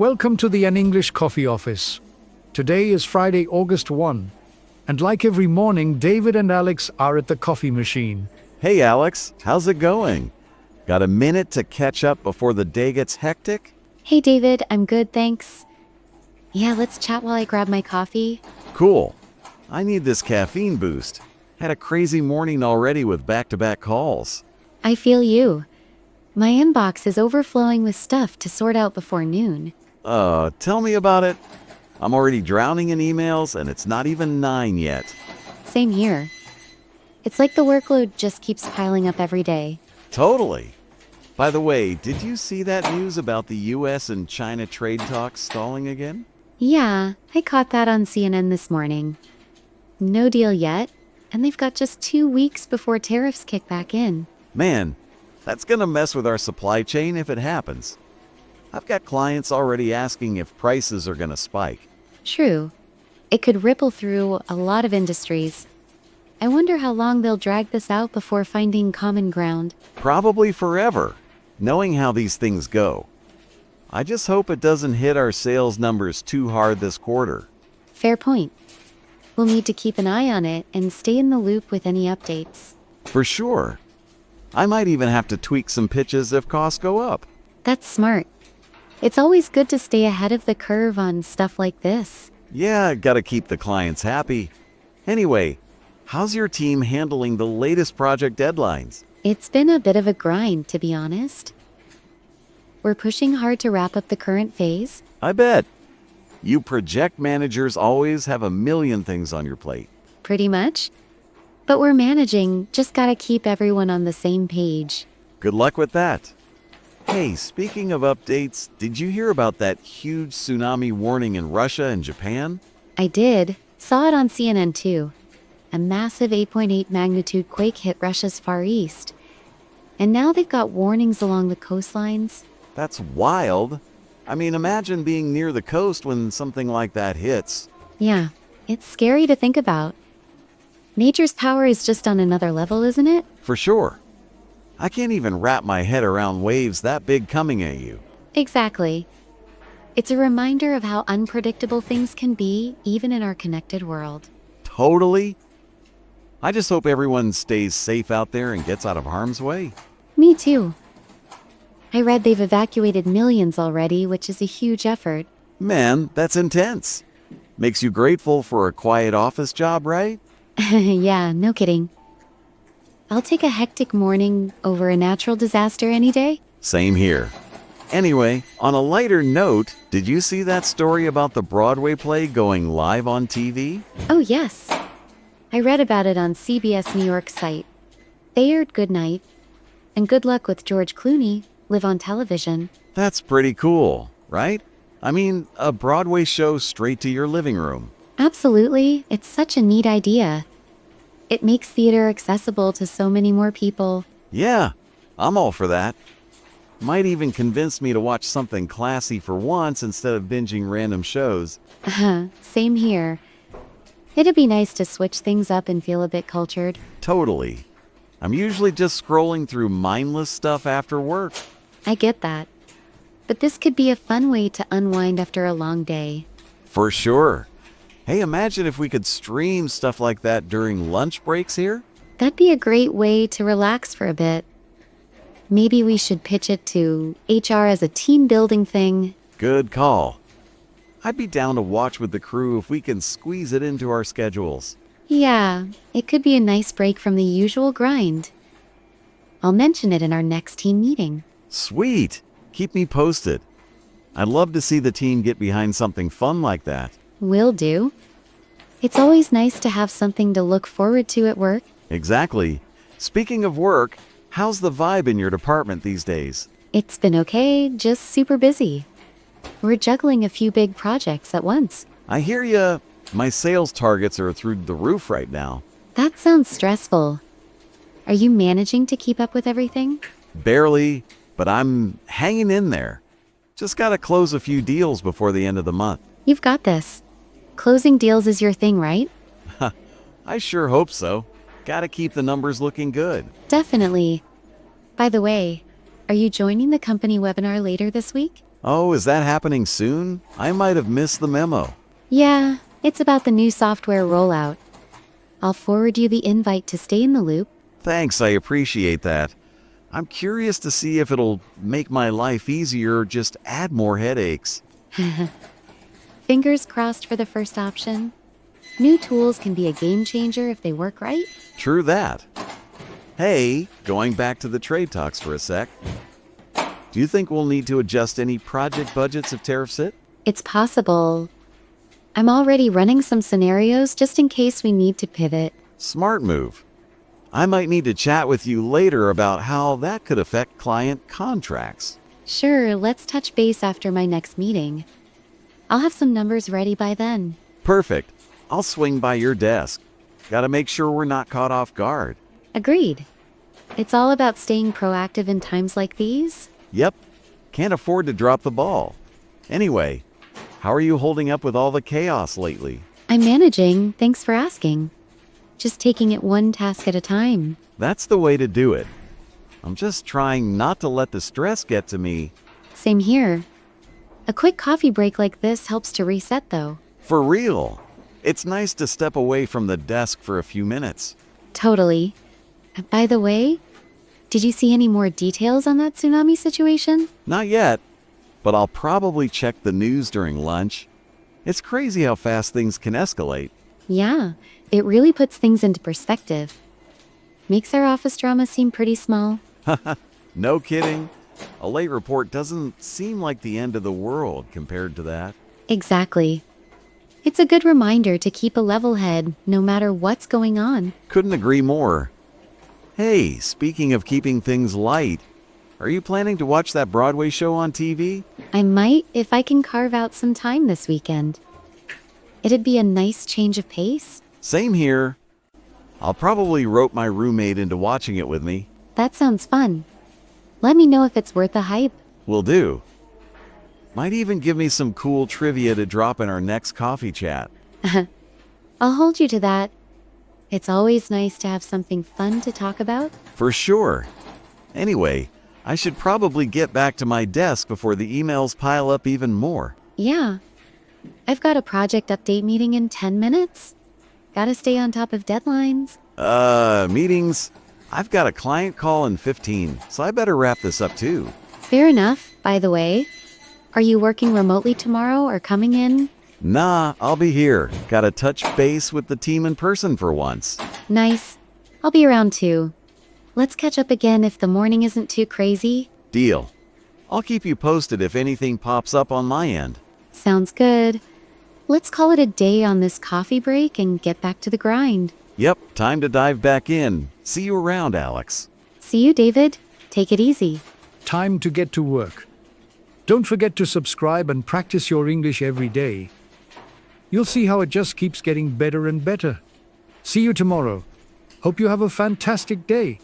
Welcome to the An English Coffee Office. Today is Friday, August 1, and like every morning, David and Alex are at the coffee machine. Hey Alex, how's it going? Got a minute to catch up before the day gets hectic? Hey David, I'm good, thanks. Yeah, let's chat while I grab my coffee. Cool. I need this caffeine boost. Had a crazy morning already with back-to-back calls. I feel you. My inbox is overflowing with stuff to sort out before noon. Tell me about it. I'm already drowning in emails and it's not even 9 yet. Same here. It's like the workload just keeps piling up every day. Totally. By the way, did you see that news about the US and China trade talks stalling again? Yeah, I caught that on CNN this morning. No deal yet, and they've got just 2 weeks before tariffs kick back in. Man, that's gonna mess with our supply chain if it happens. I've got clients already asking if prices are gonna spike. True. It could ripple through a lot of industries. I wonder how long they'll drag this out before finding common ground. Probably forever, knowing how these things go. I just hope it doesn't hit our sales numbers too hard this quarter. Fair point. We'll need to keep an eye on it and stay in the loop with any updates. For sure. I might even have to tweak some pitches if costs go up. That's smart. It's always good to stay ahead of the curve on stuff like this. Yeah, gotta keep the clients happy. Anyway, how's your team handling the latest project deadlines? It's been a bit of a grind, to be honest. We're pushing hard to wrap up the current phase. I bet. You project managers always have a million things on your plate. Pretty much. But we're managing, just gotta keep everyone on the same page. Good luck with that. Hey, speaking of updates, did you hear about that huge tsunami warning in Russia and Japan? I did. Saw it on CNN too. A massive 8.8 magnitude quake hit Russia's Far East. And now they've got warnings along the coastlines. That's wild. I mean, imagine being near the coast when something like that hits. Yeah, it's scary to think about. Nature's power is just on another level, isn't it? For sure. I can't even wrap my head around waves that big coming at you. Exactly. It's a reminder of how unpredictable things can be, even in our connected world. Totally. I just hope everyone stays safe out there and gets out of harm's way. Me too. I read they've evacuated millions already, which is a huge effort. Man, that's intense. Makes you grateful for a quiet office job, right? Yeah, no kidding. I'll take a hectic morning over a natural disaster any day. Same here. Anyway, on a lighter note, did you see that story about the Broadway play going live on TV? Oh, yes. I read about it on CBS New York's site. They aired Good Night and Good Luck with George Clooney live on television. That's pretty cool, right? I mean, a Broadway show straight to your living room. Absolutely. It's such a neat idea. It makes theater accessible to so many more people. Yeah, I'm all for that. Might even convince me to watch something classy for once instead of binging random shows. Same here. It'd be nice to switch things up and feel a bit cultured. Totally. I'm usually just scrolling through mindless stuff after work. I get that. But this could be a fun way to unwind after a long day. For sure. Hey, imagine if we could stream stuff like that during lunch breaks here? That'd be a great way to relax for a bit. Maybe we should pitch it to HR as a team building thing. Good call. I'd be down to watch with the crew if we can squeeze it into our schedules. Yeah, it could be a nice break from the usual grind. I'll mention it in our next team meeting. Sweet. Keep me posted. I'd love to see the team get behind something fun like that. Will do. It's always nice to have something to look forward to at work. Exactly. Speaking of work, how's the vibe in your department these days? It's been okay, just super busy. We're juggling a few big projects at once. I hear ya. My sales targets are through the roof right now. That sounds stressful. Are you managing to keep up with everything? Barely, but I'm hanging in there. Just gotta close a few deals before the end of the month. You've got this. Closing deals is your thing, right? I sure hope so. Gotta keep the numbers looking good. Definitely. By the way, are you joining the company webinar later this week? Oh, is that happening soon? I might have missed the memo. Yeah, it's about the new software rollout. I'll forward you the invite to stay in the loop. Thanks, I appreciate that. I'm curious to see if it'll make my life easier or just add more headaches. Fingers crossed for the first option. New tools can be a game changer if they work right. True that. Hey, going back to the trade talks for a sec. Do you think we'll need to adjust any project budgets if tariffs hit? It's possible. I'm already running some scenarios just in case we need to pivot. Smart move. I might need to chat with you later about how that could affect client contracts. Sure, let's touch base after my next meeting. I'll have some numbers ready by then. Perfect. I'll swing by your desk. Gotta make sure we're not caught off guard. Agreed. It's all about staying proactive in times like these. Yep. Can't afford to drop the ball. Anyway, how are you holding up with all the chaos lately? I'm managing, thanks for asking. Just taking it one task at a time. That's the way to do it. I'm just trying not to let the stress get to me. Same here. A quick coffee break like this helps to reset though. For real. It's nice to step away from the desk for a few minutes. Totally. By the way, did you see any more details on that tsunami situation? Not yet, but I'll probably check the news during lunch. It's crazy how fast things can escalate. Yeah, it really puts things into perspective. Makes our office drama seem pretty small. No kidding. A late report doesn't seem like the end of the world compared to that. Exactly. It's a good reminder to keep a level head no matter what's going on. Couldn't agree more. Hey, speaking of keeping things light, are you planning to watch that Broadway show on TV? I might if I can carve out some time this weekend. It'd be a nice change of pace. Same here. I'll probably rope my roommate into watching it with me. That sounds fun. Let me know if it's worth the hype. Will do. Might even give me some cool trivia to drop in our next coffee chat. I'll hold you to that. It's always nice to have something fun to talk about. For sure. Anyway, I should probably get back to my desk before the emails pile up even more. Yeah. I've got a project update meeting in 10 minutes. Gotta stay on top of deadlines. Meetings? I've got a client call in 15, so I better wrap this up too. Fair enough, by the way. Are you working remotely tomorrow or coming in? Nah, I'll be here. Gotta touch base with the team in person for once. Nice. I'll be around too. Let's catch up again if the morning isn't too crazy. Deal. I'll keep you posted if anything pops up on my end. Sounds good. Let's call it a day on this coffee break and get back to the grind. Yep, time to dive back in. See you around, Alex. See you, David. Take it easy. Time to get to work. Don't forget to subscribe and practice your English every day. You'll see how it just keeps getting better and better. See you tomorrow. Hope you have a fantastic day.